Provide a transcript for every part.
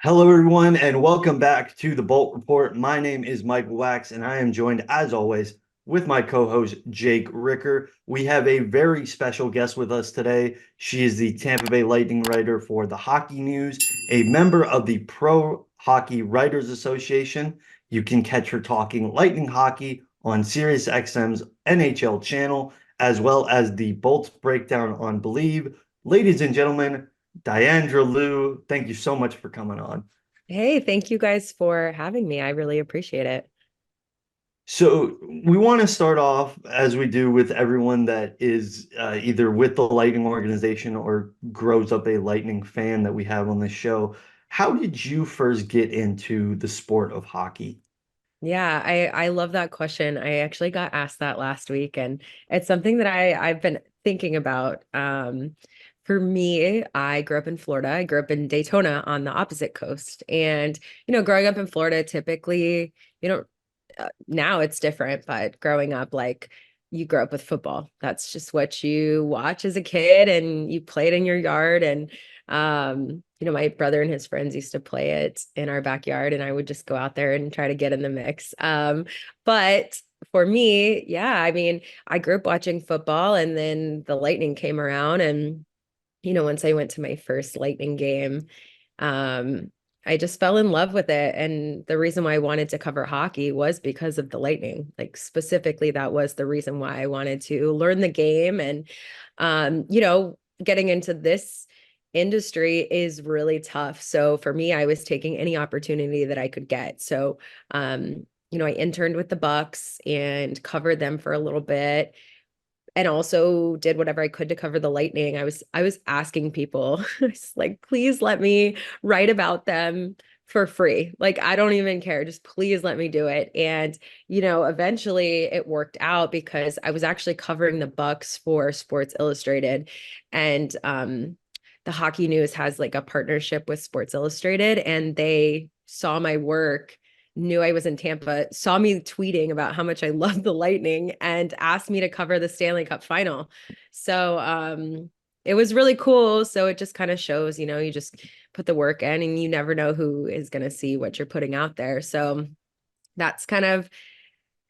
Hello, everyone, and welcome back to the Bolt Report. My name is Michael Wax, and I am joined, as always, with my co host, Jake Ricker. We have a very special guest with us today. She is the Tampa Bay Lightning writer for the Hockey News, a member of the Pro Hockey Writers Association. You can catch her talking Lightning hockey on SiriusXM's NHL channel, as well as the Bolts breakdown on Believe. Ladies and gentlemen, Diandra Loux, thank you so much for coming on. Hey, thank you guys for having me. I really appreciate it. So, we want to start off as we do with everyone that is either with the Lightning organization or grows up a Lightning fan that we have on this show. How did you first get into the sport of hockey? Yeah, I love that question. I actually got asked that last week, and it's something that I've been thinking about. For me, I grew up in Florida. I grew up in Daytona on the opposite coast. And, growing up in Florida, typically, you know, now it's different, but growing up, like you grow up with football. That's just what you watch as a kid and you play it in your yard. And, my brother and his friends used to play it in our backyard, and I would just go out there and try to get in the mix. But for me, yeah, I mean, I grew up watching football, and then the Lightning came around. And once I went to my first Lightning game, um, I just fell in love with it. And the reason why I wanted to cover hockey was because of the Lightning. Like specifically, that was the reason why I wanted to learn the game. And getting into this industry is really tough. So for me, I was taking any opportunity that I could get. So I interned with the Bucks and covered them for a little bit, and also did whatever I could to cover the Lightning. I was asking people, like, please let me write about them for free. Like, I don't even care. Just please let me do it. And, eventually it worked out because I was actually covering the Bucks for Sports Illustrated. And the Hockey News has like a partnership with Sports Illustrated, and they saw my work, knew I was in Tampa, saw me tweeting about how much I love the Lightning, and asked me to cover the Stanley Cup final. So it was really cool. So it just kind of shows, you just put the work in, and you never know who is going to see what you're putting out there. So that's kind of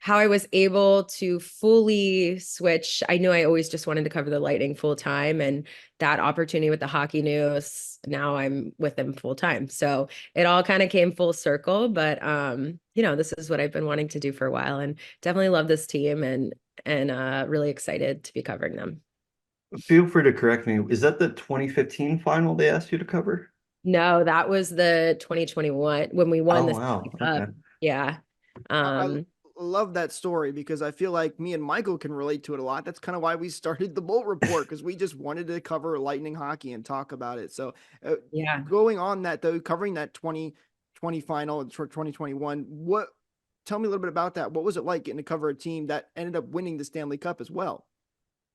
how I was able to fully switch. I knew I always just wanted to cover the Lightning full time, and that opportunity with the Hockey News, now I'm with them full time. So it all kind of came full circle, but this is what I've been wanting to do for a while, and definitely love this team, and really excited to be covering them. Feel free to correct me. Is that the 2015 final they asked you to cover? No, that was the 2021 when we won Oh, the wow. Stanley Cup. Okay. Yeah. I Um, love that story because I feel like me and Michael can relate to it a lot. That's kind of why we started the Bolt Report, because we just wanted to cover Lightning hockey and talk about it. So, uh, yeah. going on that though, covering that 2020 final for 2021, what? Tell me a little bit about that. What was it like getting to cover a team that ended up winning the Stanley Cup as well?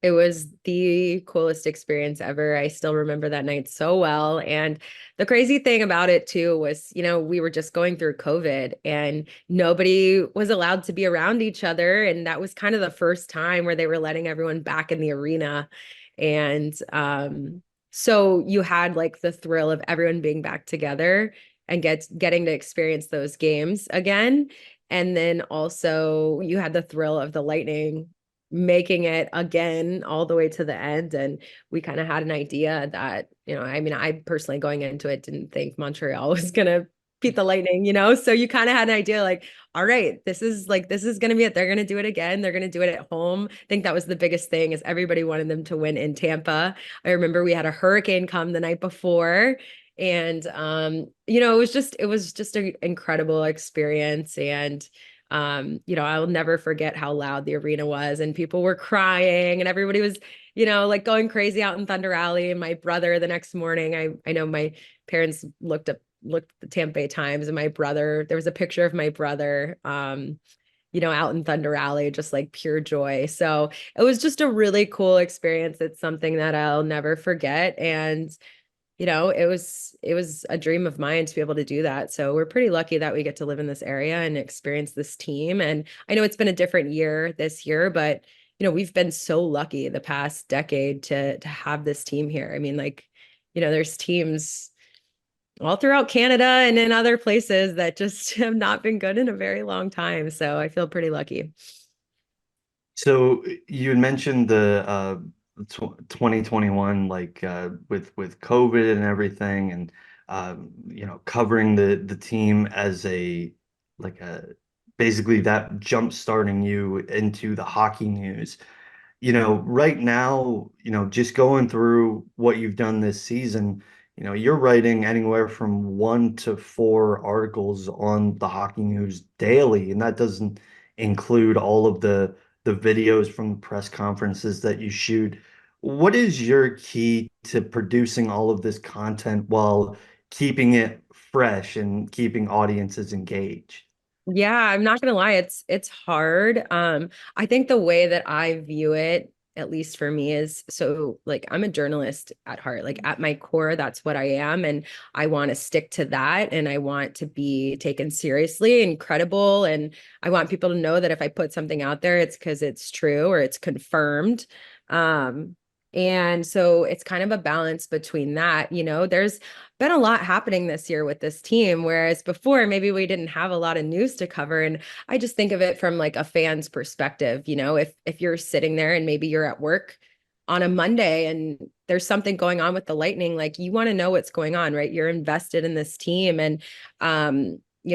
It was the coolest experience ever. I still remember that night so well. And the crazy thing about it too was, we were just going through COVID and nobody was allowed to be around each other. And that was kind of the first time where they were letting everyone back in the arena. And so you had like the thrill of everyone being back together and getting to experience those games again. And then also you had the thrill of the Lightning making it again all the way to the end. And we kind of had an idea that, I mean, I personally going into it didn't think Montreal was going to beat the Lightning. So you kind of had an idea like, all right, this is going to be it. They're going to do it again. They're going to do it at home. I think that was the biggest thing, is everybody wanted them to win in Tampa. I remember we had a hurricane come the night before, and it was just an incredible experience. And I'll never forget how loud the arena was, and people were crying, and everybody was, like going crazy out in Thunder Alley. And my brother, the next morning, I know my parents looked at the Tampa Bay Times, and my brother, there was a picture of my brother, out in Thunder Alley, just like pure joy. So it was just a really cool experience. It's something that I'll never forget. And it was a dream of mine to be able to do that. So we're pretty lucky that we get to live in this area and experience this team. And I know it's been a different year this year, but we've been so lucky the past decade to have this team here. I mean, like, there's teams all throughout Canada and in other places that just have not been good in a very long time. So I feel pretty lucky. So you had mentioned the 2021, like with COVID and everything, and covering the team as a like a basically that jump starting you into the hockey news. Right now, just going through what you've done this season, you're writing anywhere from 1 to 4 articles on the hockey news daily, and that doesn't include all of the videos from the press conferences that you shoot. What is your key to producing all of this content while keeping it fresh and keeping audiences engaged? Yeah, I'm not gonna lie, it's hard. I think the way that I view it, at least for me, is so like I'm a journalist at heart. Like at my core, that's what I am, and I want to stick to that, and I want to be taken seriously and credible, and I want people to know that if I put something out there, it's because it's true or it's confirmed. Um, and so it's kind of a balance between that. There's been a lot happening this year with this team, whereas before maybe we didn't have a lot of news to cover. And I just think of it from like a fan's perspective. If you're sitting there and maybe you're at work on a Monday and there's something going on with the Lightning, like you want to know what's going on, right? You're invested in this team. And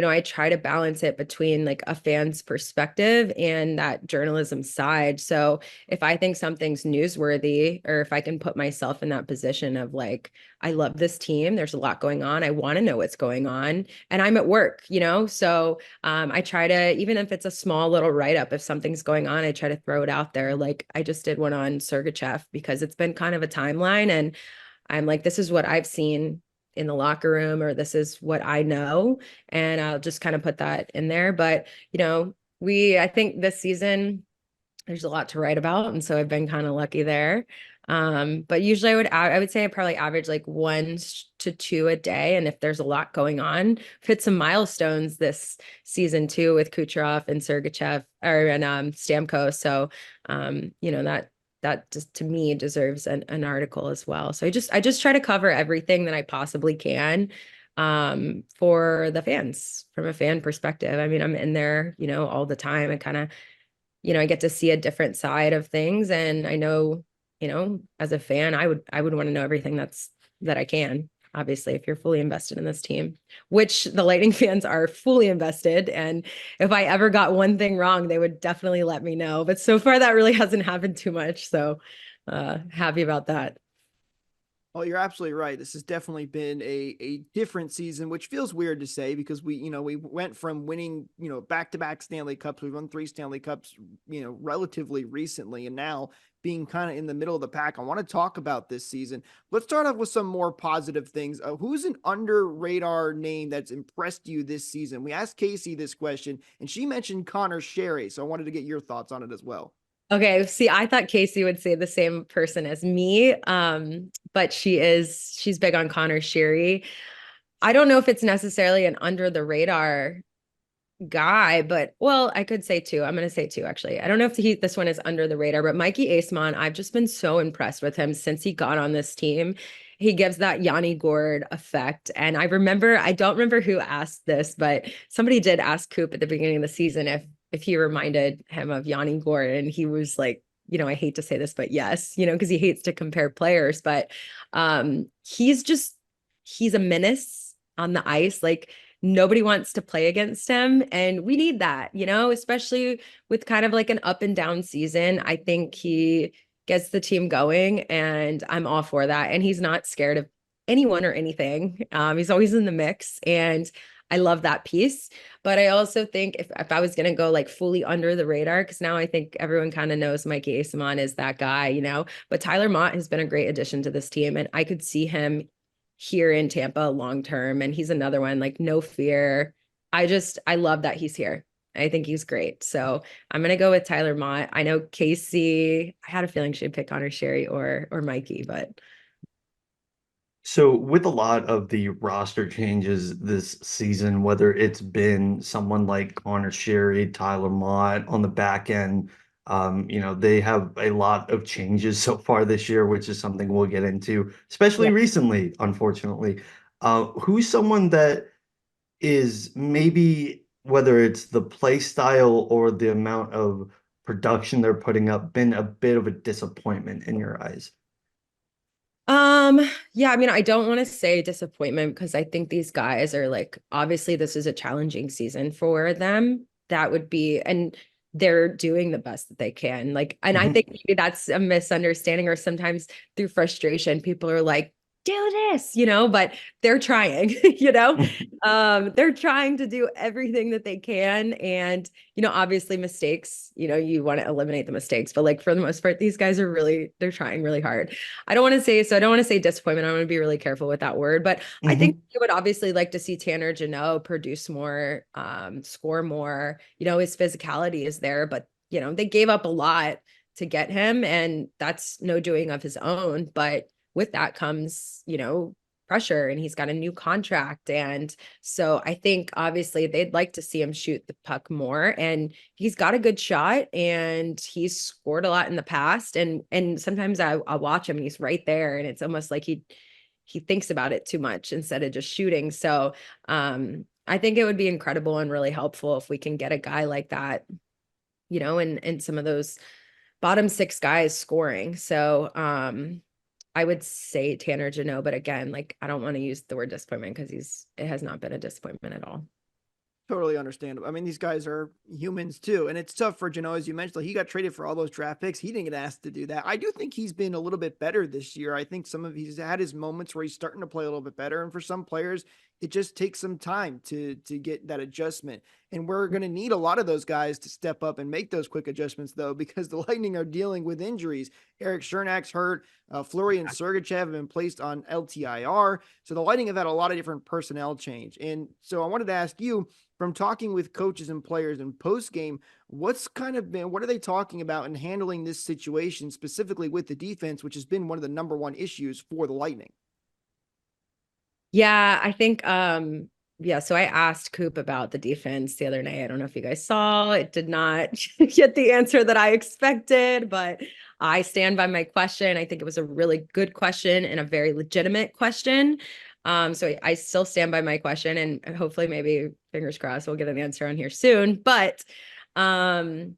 I try to balance it between like a fan's perspective and that journalism side. So if I think something's newsworthy, or if I can put myself in that position of like, I love this team. There's a lot going on. I want to know what's going on. And I'm at work, So I try to, even if it's a small little write up, if something's going on, I try to throw it out there. Like I just did one on Sergachev because it's been kind of a timeline. And I'm like, this is what I've seen in the locker room, or this is what I know. And I'll just kind of put that in there. But, I think this season, there's a lot to write about, and so I've been kind of lucky there. But usually I would say I probably average like 1 to 2 a day, and if there's a lot going on, hit some milestones this season too with Kucherov and Sergachev and Stamkos. So that just to me deserves an article as well. So I just try to cover everything that I possibly can for the fans from a fan perspective. I mean, I'm in there, all the time. I kind of I get to see a different side of things. And I know, as a fan, I would want to know everything that I can, obviously, if you're fully invested in this team, which the Lightning fans are fully invested. And if I ever got one thing wrong, they would definitely let me know. But so far that really hasn't happened too much. So happy about that. Oh, you're absolutely right. This has definitely been a different season, which feels weird to say because we went from winning, back-to-back Stanley Cups. We've won 3 Stanley Cups, relatively recently, and now being kind of in the middle of the pack. I want to talk about this season. Let's start off with some more positive things. Who's an under radar name that's impressed you this season? We asked Casey this question, and she mentioned Connor Sherry. So I wanted to get your thoughts on it as well. Okay, see, I thought Casey would say the same person as me, but she's big on Connor Sherry. I don't know if it's necessarily an under the radar guy, but well, I could say two. I'm going to say two, actually. I don't know if this one is under the radar, but Mikey Aceman, I've just been so impressed with him since he got on this team. He gives that Yanni Gord effect. And I don't remember who asked this, but somebody did ask Coop at the beginning of the season if he reminded him of Yanni Gord. And he was like, I hate to say this, but yes, because he hates to compare players, but he's a menace on the ice. Like nobody wants to play against him. And we need that, especially with kind of like an up and down season. I think he gets the team going, and I'm all for that. And he's not scared of anyone or anything. He's always in the mix. And I love that piece. But I also think if I was going to go like fully under the radar, because now I think everyone kind of knows Mikey Asamon is that guy, but Tyler Mott has been a great addition to this team. And I could see him here in Tampa long term. And he's another one, like no fear. I love that he's here. I think he's great. So I'm gonna go with Tyler Mott. I know Casey, I had a feeling she'd pick Connor Sherry or Mikey, but So, with a lot of the roster changes this season, whether it's been someone like Connor Sherry, Tyler Mott on the back end, they have a lot of changes so far this year, which is something we'll get into, especially yeah. recently, unfortunately. Who's someone that is maybe, whether it's the play style or the amount of production they're putting up, been a bit of a disappointment in your eyes? Um, yeah, I mean, I don't want to say disappointment because I think these guys are like, obviously, this is a challenging season for them. That would be, and they're doing the best that they can. Like, and I think Mhm. maybe that's a misunderstanding, or sometimes through frustration, people are like, do this, but they're trying, they're trying to do everything that they can. And, obviously mistakes, you want to eliminate the mistakes, but like for the most part, these guys are really, they're trying really hard. I don't want to say disappointment. I want to be really careful with that word, but I think Mhm. I would obviously like to see Tanner Jeannot produce more, score more. His physicality is there, but they gave up a lot to get him, and that's no doing of his own. But with that comes, pressure, and he's got a new contract. And so I think obviously they'd like to see him shoot the puck more. And he's got a good shot, and he's scored a lot in the past. And sometimes I'll watch him and he's right there, and it's almost like he thinks about it too much instead of just shooting. So I think it would be incredible and really helpful if we can get a guy like that, and some of those bottom six guys scoring. So I would say Tanner Jeannot, but again, like I don't want to use the word disappointment because it has not been a disappointment at all. Totally understandable. I mean, these guys are humans too, and it's tough for Jano, as you mentioned. Like, he got traded for all those draft picks. He didn't get asked to do that. I do think he's been a little bit better this year. I think he's had his moments where he's starting to play a little bit better, and for some players, it just takes some time to get that adjustment. And we're going to need a lot of those guys to step up and make those quick adjustments, though, because the Lightning are dealing with injuries. Eric Chernak's hurt. Fleury and Sergachev have been placed on LTIR. So the Lightning have had a lot of different personnel change. And so I wanted to ask you, from talking with coaches and players in post game, what are they talking about in handling this situation specifically with the defense, which has been one of the number one issues for the Lightning? Yeah, I think yeah, so I asked Coop about the defense the other night. I don't know if you guys saw. It did not get the answer that I expected, but I stand by my question. I think it was a really good question and a very legitimate question. So I still stand by my question, and hopefully maybe fingers crossed we'll get an answer on here soon. But um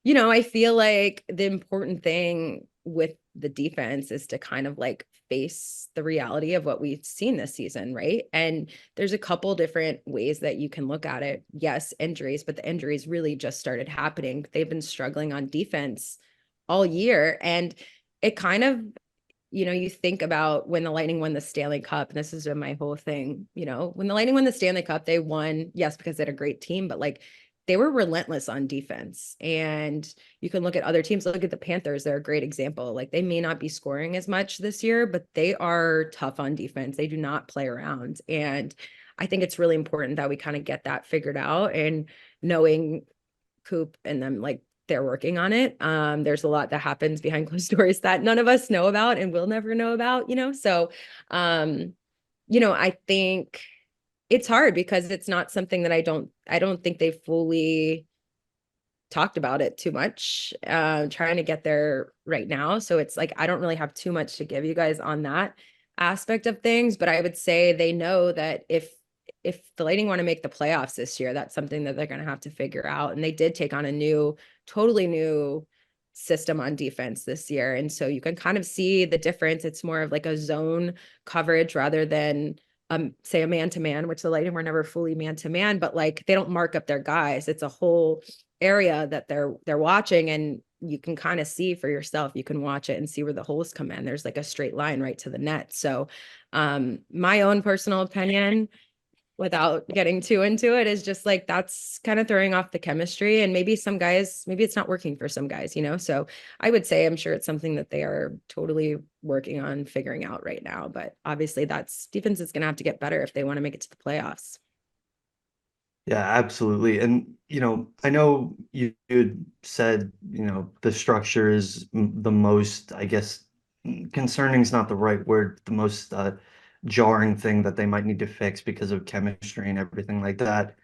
I feel like the important thing with the defense is to kind of like face the reality of what we've seen this season, right? And there's a couple different ways that you can look at it. Yes, injuries, but the injuries really just started happening. They've been struggling on defense all year. And it kind of, you think about when the Lightning won the Stanley Cup, and this has been my whole thing, when the Lightning won the Stanley Cup, they won, yes, because they had a great team, but like they were relentless on defense. And you can look at other teams, look at the Panthers, they're a great example. Like they may not be scoring as much this year, but they are tough on defense. They do not play around. And I think it's really important that we kind of get that figured out, and knowing Coop and them, like they're working on it. There's a lot that happens behind closed doors that none of us know about and will never know about, So, um, I think it's hard because it's not something that I don't think they fully talked about it too much, trying to get there right now. So it's like, I don't really have too much to give you guys on that aspect of things, but I would say they know that if the Lightning want to make the playoffs this year, that's something that they're going to have to figure out. And they did take on totally new system on defense this year. And so you can kind of see the difference. It's more of like a zone coverage rather than say a man-to-man, which the Lightning were never fully man-to-man, but like they don't mark up their guys. It's a whole area that they're watching, and you can kind of see for yourself. You can watch it and see where the holes come in. There's like a straight line right to the net. So my own personal opinion, without getting too into it, is just like that's kind of throwing off the chemistry, and maybe some guys, maybe it's not working for some guys, so I would say I'm sure it's something that they are totally working on figuring out right now, but obviously that's defense is going to have to get better if they want to make it to the playoffs. Yeah, absolutely. And, I know you had said, the structure is the most, I guess, concerning is not the right word, the most jarring thing that they might need to fix because of chemistry and everything like that.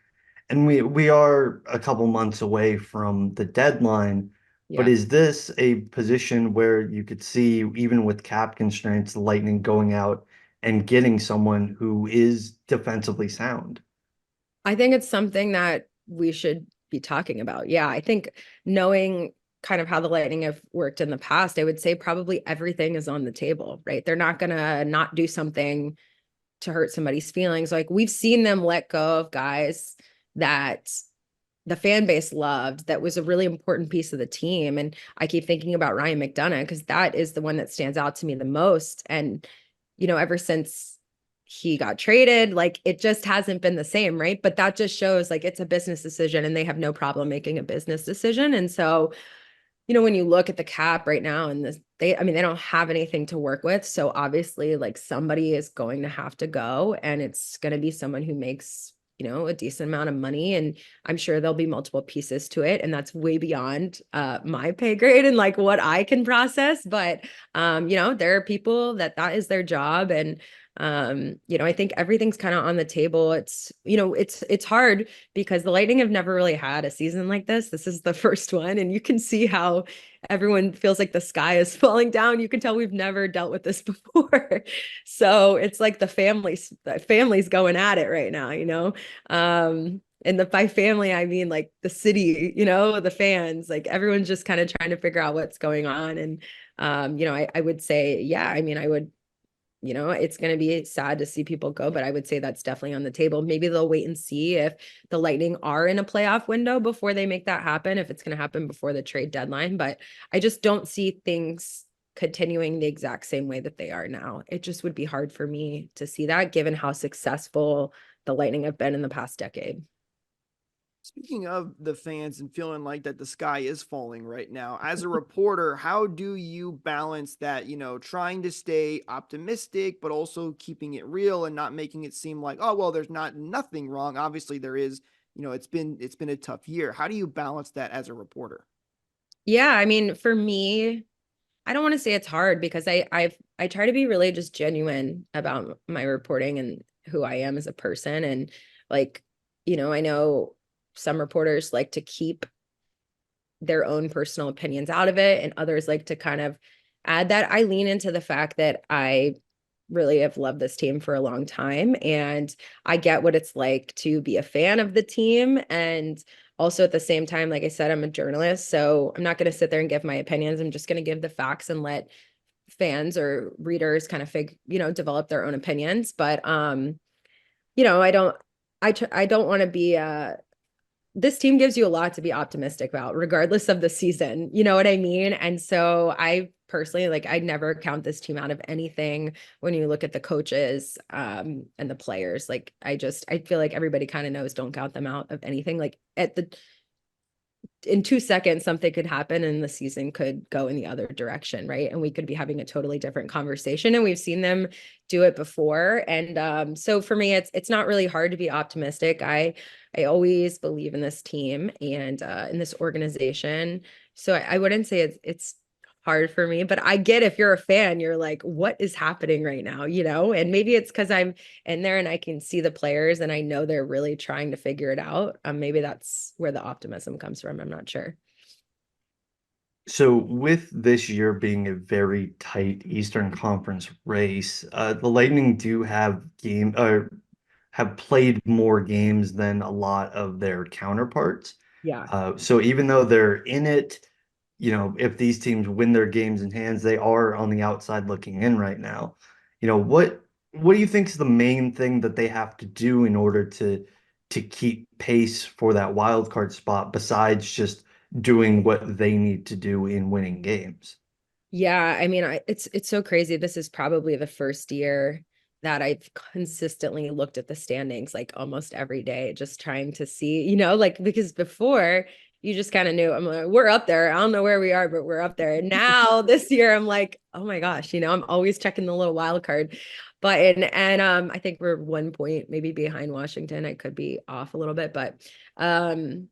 And we are a couple months away from the deadline, but Yeah. is this a position where you could see, even with cap constraints, the Lightning going out and getting someone who is defensively sound? I think it's something that we should be talking about. Yeah, I think knowing kind of how the Lightning have worked in the past, I would say probably everything is on the table, right? They're not going to not do something to hurt somebody's feelings. Like we've seen them let go of guys that the fan base loved, that was a really important piece of the team. And I keep thinking about Ryan McDonough because that is the one that stands out to me the most. And, ever since he got traded, like it just hasn't been the same, right? But that just shows like it's a business decision and they have no problem making a business decision. And so, when you look at the cap right now and they don't have anything to work with. So obviously like somebody is going to have to go, and it's going to be someone who makes, a decent amount of money. And I'm sure there'll be multiple pieces to it. And that's way beyond my pay grade and like what I can process. But, there are people that is their job. And, I think everything's kind of on the table. It's hard because the Lightning have never really had a season like this. This is the first one. And you can see how everyone feels like the sky is falling down. You can tell we've never dealt with this before. So it's like the family's going at it right now. And by family, I mean like the city, the fans, like everyone's just kind of trying to figure out what's going on. And, I would say, yeah, I mean, I would, it's going to be sad to see people go, but I would say that's definitely on the table. Maybe they'll wait and see if the Lightning are in a playoff window before they make that happen, if it's going to happen before the trade deadline. But I just don't see things continuing the exact same way that they are now. It just would be hard for me to see that given how successful the Lightning have been in the past decade. Speaking of the fans and feeling like that the sky is falling right now, as a reporter, how do you balance that, trying to stay optimistic, but also keeping it real and not making it seem like, oh, well, there's nothing wrong. Obviously there is, it's been a tough year. How do you balance that as a reporter? Yeah, I mean, for me, I don't want to say it's hard because I try to be really just genuine about my reporting and who I am as a person. And like, I know some reporters like to keep their own personal opinions out of it, and others like to kind of add that. I lean into the fact that I really have loved this team for a long time, and I get what it's like to be a fan of the team. And also at the same time, like I said, I'm a journalist, so I'm not going to sit there and give my opinions. I'm just going to give the facts and let fans or readers kind of develop their own opinions. But I don't I don't want to be this team gives you a lot to be optimistic about, regardless of the season. You know what I mean? And so I personally, like, I never count this team out of anything when you look at the coaches and the players. Like, I feel like everybody kind of knows, don't count them out of anything. Like, in 2 seconds, something could happen and the season could go in the other direction, right? And we could be having a totally different conversation. And we've seen them do it before. And so for me, it's not really hard to be optimistic. I always believe in this team and in this organization. So I wouldn't say it's hard for me, but I get, if you're a fan, you're like, what is happening right now? And maybe it's because I'm in there and I can see the players and I know they're really trying to figure it out. Maybe that's where the optimism comes from. I'm not sure. So with this year being a very tight Eastern Conference race, the Lightning do have played more games than a lot of their counterparts. Yeah. So even though they're in it, if these teams win their games in hands, they are on the outside looking in right now. What do you think is the main thing that they have to do in order to keep pace for that wild card spot besides just doing what they need to do in winning games? Yeah, I mean, it's so crazy. This is probably the first year that I've consistently looked at the standings like almost every day, just trying to see, like, because before you just kind of knew, I'm like, we're up there. I don't know where we are, but we're up there. And now this year, I'm like, oh my gosh, I'm always checking the little wild card button. And I think we're 1 point maybe behind Washington. I could be off a little bit, but obviously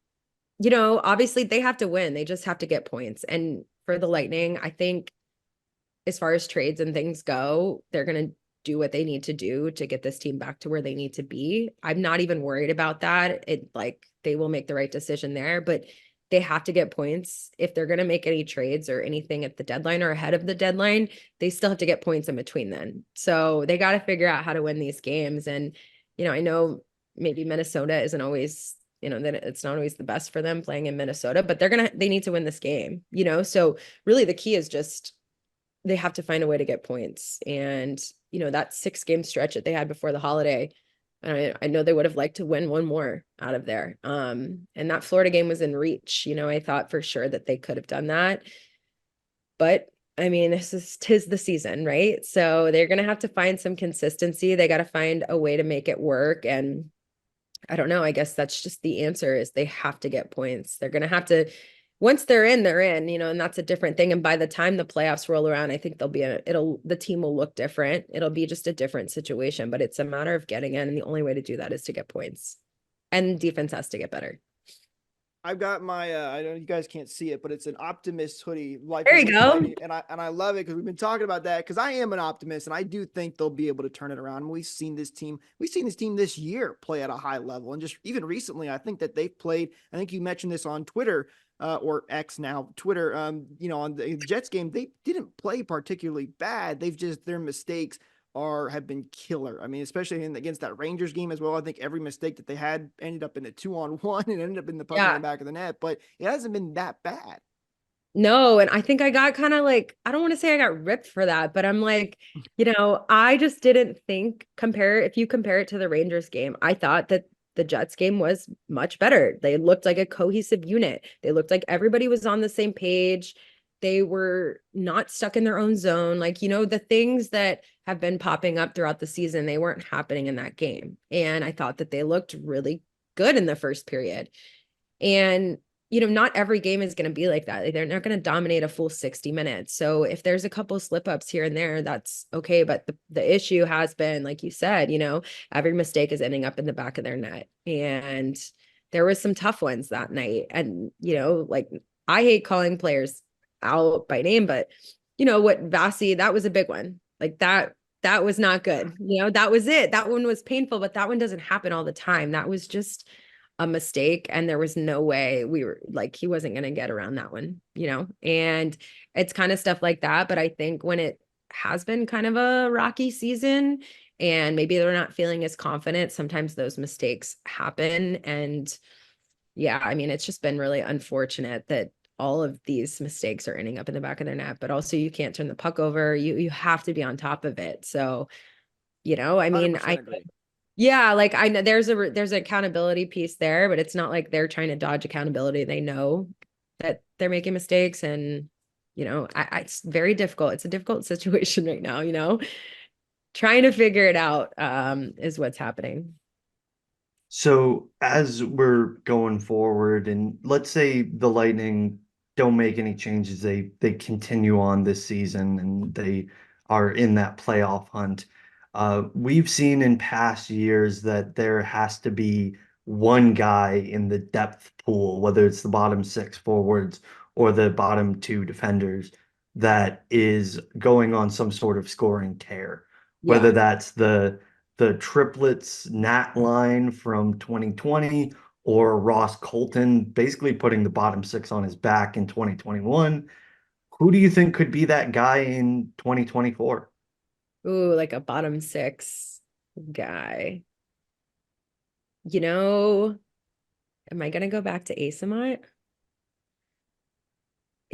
they have to win. They just have to get points. And for the Lightning, I think as far as trades and things go, they're going to do what they need to do to get this team back to where they need to be. I'm not even worried about that. They will make the right decision there, but they have to get points if they're going to make any trades or anything at the deadline or ahead of the deadline. They still have to get points in between then. So they got to figure out how to win these games. And, I know maybe Minnesota isn't always, that it's not always the best for them playing in Minnesota, but they need to win this game, So really the key is just they have to find a way to get points. And, that 6-game stretch that they had before the holiday, I know they would have liked to win one more out of there. And that Florida game was in reach. I thought for sure that they could have done that. But I mean, tis the season, right? So they're going to have to find some consistency. They got to find a way to make it work. And I don't know. I guess that's just the answer is they have to get points. They're going to have to, once they're in, and that's a different thing. And by the time the playoffs roll around, I think the team will look different. It'll be just a different situation, but it's a matter of getting in. And the only way to do that is to get points, and defense has to get better. I've got my I know you guys can't see it, but it's an optimist hoodie. Life There is you worth go. fighting. And I love it because we've been talking about that because I am an optimist and I do think they'll be able to turn it around. We've seen this team this year play at a high level, and just even recently, I think that they've played. I think you mentioned this on Twitter. Or X now, Twitter, on the Jets game, they didn't play particularly bad. Their mistakes have been killer. I mean, especially against that Rangers game as well. I think every mistake that they had ended up in a 2-on-1 and ended up in the puck in the back of the net, but it hasn't been that bad. No, and I think I got kind of like, I don't want to say I got ripped for that, but I'm like, I just didn't think if you compare it to the Rangers game, I thought that the Jets game was much better. They looked like a cohesive unit. They looked like everybody was on the same page. They were not stuck in their own zone. Like, the things that have been popping up throughout the season, they weren't happening in that game. And I thought that they looked really good in the first period. And not every game is going to be like that. Like, they're not going to dominate a full 60 minutes. So if there's a couple slip ups here and there, that's okay. But the issue has been, like you said, every mistake is ending up in the back of their net. And there was some tough ones that night. And, like, I hate calling players out by name, but what Vasi, that was a big one. Like that was not good. That was it. That one was painful, but that one doesn't happen all the time. That was just a mistake, and there was no way he wasn't going to get around that one, and it's kind of stuff like that. But I think when it has been kind of a rocky season and maybe they're not feeling as confident, sometimes those mistakes happen. And yeah, I mean, it's just been really unfortunate that all of these mistakes are ending up in the back of their net, but also you can't turn the puck over. You have to be on top of it. So, I mean, 100% agree. Yeah, like I know there's an accountability piece there, but it's not like they're trying to dodge accountability. They know that they're making mistakes, and it's very difficult. It's a difficult situation right now, trying to figure it out is what's happening. So as we're going forward, and let's say the Lightning don't make any changes, they continue on this season and they are in that playoff hunt. We've seen in past years that there has to be one guy in the depth pool, whether it's the bottom 6 forwards or the bottom 2 defenders, that is going on some sort of scoring tear, whether Yeah. that's the triplets Nat line from 2020 or Ross Colton basically putting the bottom 6 on his back in 2021. Who do you think could be that guy in 2024? Ooh, like a bottom 6 guy. Am I gonna go back to Asamont?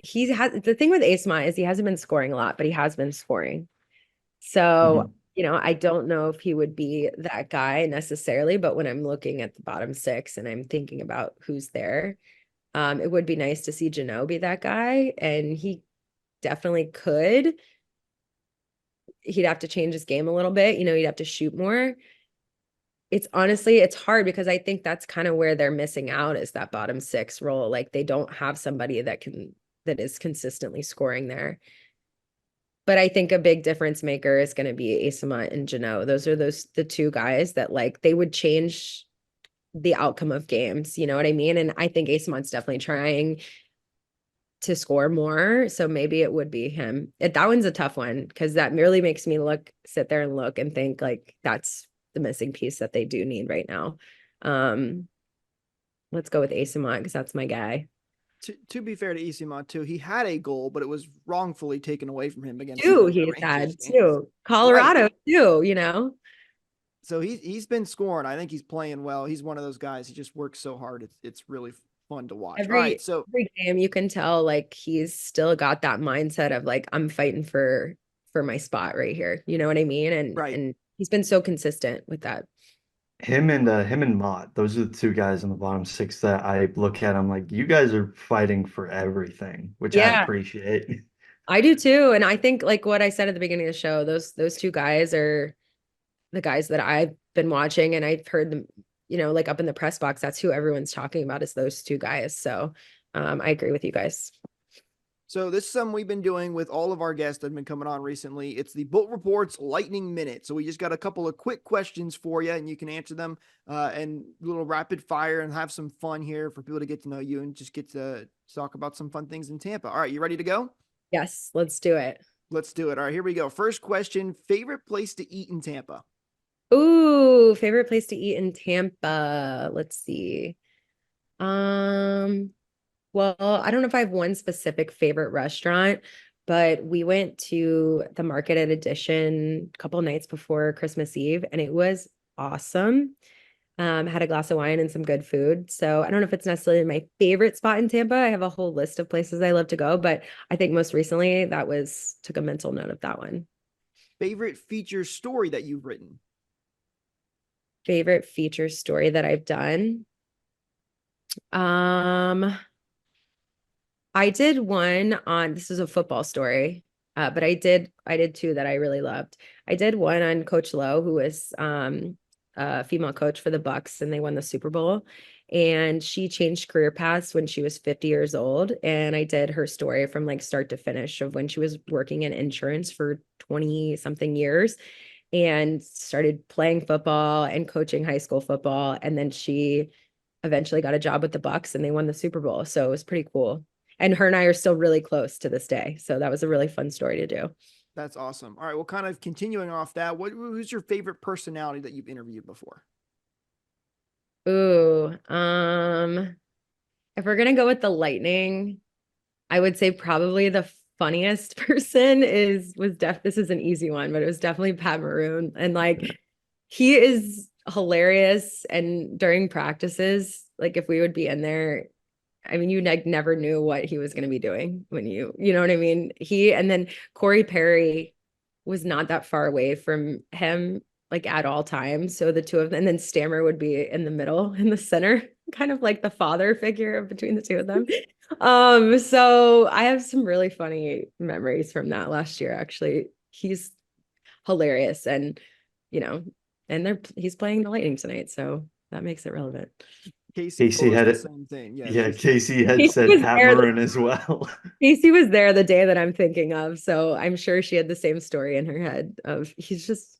The thing with Asamont is he hasn't been scoring a lot, but he has been scoring. So, Mhm. I don't know if he would be that guy necessarily, but when I'm looking at the bottom 6 and I'm thinking about who's there, it would be nice to see Jeannot be that guy, and he definitely could. He'd have to change his game a little bit, he'd have to shoot more. It's hard because I think that's kind of where they're missing out, is that bottom 6 role. Like, they don't have somebody that is consistently scoring there. But I think a big difference maker is going to be Asamont and Jeannot. Those are the 2 guys that, like, they would change the outcome of games. You know what I mean? And I think Asamont's definitely trying to score more. So maybe it would be him. That one's a tough one because that merely makes me sit there and look and think, like, that's the missing piece that they do need right now. Let's go with Asamont because that's my guy. To be fair to Isimont too, he had a goal, but it was wrongfully taken away from him against Two, the he's Rangers had game. two. Right. Colorado too, you know. So he's been scoring. I think he's playing well. He's one of those guys. He just works so hard. It's really fun to watch. All right. So Every game you can tell like he's still got that mindset of like I'm fighting for my spot right here. You know what I mean? right. And he's been so consistent with that. Him and Mott, those are the two guys in the bottom six that I look at. I'm like, you guys are fighting for everything, which I Yeah, appreciate. I do too. And I think like what I said at the beginning of the show, those two guys are the guys that I've been watching and I've heard them, you know, like up in the press box, that's who everyone's talking about is those two guys. So I agree with you guys. So this is something we've been doing with all of our guests that have been coming on recently. It's the Bolt Reports Lightning Minute. So we just got a couple of quick questions for you, and you can answer them and a little rapid fire and have some fun here for people to get to know you and just get to talk about some fun things in Tampa. All right, you ready to go? Yes, let's do it. Let's do it. All right, here we go. First question: favorite place to eat in Tampa? Ooh, favorite place to eat in Tampa. Let's see. Um, well, I don't know if I have one specific favorite restaurant, but we went to the Market at Edition a couple nights before Christmas Eve, and it was awesome. Had a glass of wine and some good food. So I don't know if it's necessarily my favorite spot in Tampa. I have a whole list of places I love to go, but I think most recently that was took a mental note of that one. Favorite feature story that you've written? Favorite feature story that I've done. Um, I did one on this is a football story, but I did two that I really loved. I did one on Coach Lowe, who was a female coach for the Bucks, and they won the Super Bowl. And she changed career paths when she was 50 years old. And I did her story from like start to finish of when she was working in insurance for 20 something years and started playing football and coaching high school football. And then she eventually got a job with the Bucks and they won the Super Bowl. So it was pretty cool. And her and I are still really close to this day. So that was a really fun story to do. That's awesome. All right, well, kind of continuing off that, who's your favorite personality that you've interviewed before? Ooh, if we're gonna go with the lightning, I would say probably the funniest person this is an easy one, but it was definitely Pat Maroon. And like he is hilarious. And during practices, like if we would be in there, I mean, you like never knew what he was going to be doing when you know what I mean? And then Corey Perry was not that far away from him, like at all times. So the two of them, and then Stammer would be in the middle, in the center, kind of like the father figure between the two of them. So I have some really funny memories from that last year, actually. He's hilarious and, you know, and he's playing the Lightning tonight. So that makes it relevant. Casey Casey told us had the it. same thing. Yeah, Yeah, Casey had He said was Pat there Maroon as well. Casey was there the day that I'm thinking of, so I'm sure she had the same story in her head of he's just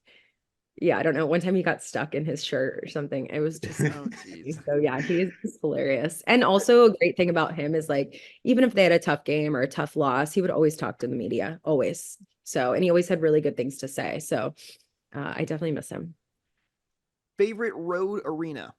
yeah, I don't know. One time he got stuck in his shirt or something. It was just oh geez. so yeah, he's hilarious. And also a great thing about him is like even if they had a tough game or a tough loss, he would always talk to the media, always. So and he always had really good things to say. So I definitely miss him. Favorite road arena?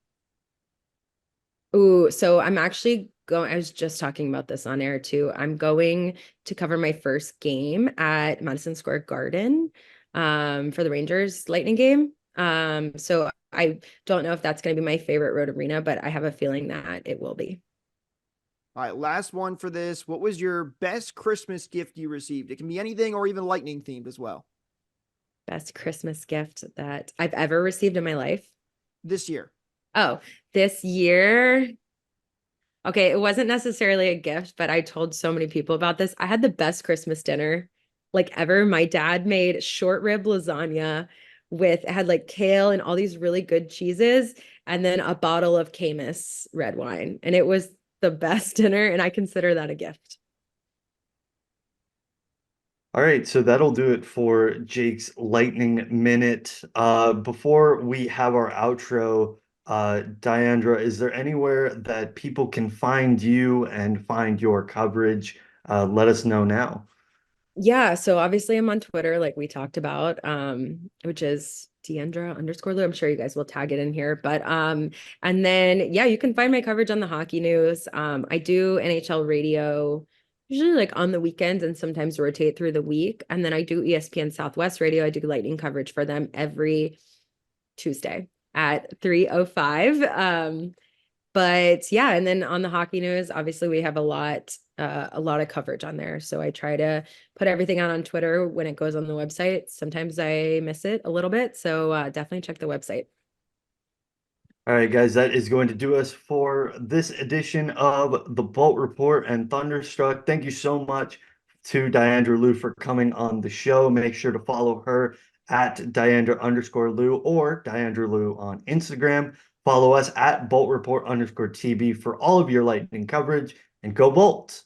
Ooh, so I'm actually going, I was just talking about this on air too. I'm going to cover my first game at Madison Square Garden for the Rangers Lightning game. So I don't know if that's going to be my favorite road arena, but I have a feeling that it will be. All right, last one for this. What was your best Christmas gift you received? It can be anything or even lightning themed as well. Best Christmas gift that I've ever received in my life. This year. Oh, this year. Okay, it wasn't necessarily a gift, but I told so many people about this. I had the best Christmas dinner like ever. My dad made short rib lasagna with it had like kale and all these really good cheeses and then a bottle of Camus red wine. And it was the best dinner and I consider that a gift. All right, so that'll do it for Jake's Lightning Minute. Before we have our outro, Diandra, is there anywhere that people can find you and find your coverage? Let us know now. Yeah, so obviously I'm on Twitter, like we talked about, which is Diandra_Loux. I'm sure you guys will tag it in here. But and then yeah, you can find my coverage on the hockey news. I do NHL radio usually like on the weekends and sometimes rotate through the week. And then I do ESPN Southwest Radio. I do lightning coverage for them every Tuesday at 3:05. But yeah, and then on the hockey news, obviously we have a lot of coverage on there. So I try to put everything out on Twitter when it goes on the website. Sometimes I miss it a little bit, so definitely check the website. All right, guys, that is going to do us for this edition of the Bolt Report and Thunderstruck. Thank you so much to Diandra Loux for coming on the show. Make sure to follow her at Diandra_Loux or Diandra Loux on Instagram. Follow us at Bolt Report_TB for all of your lightning coverage, and go Bolts.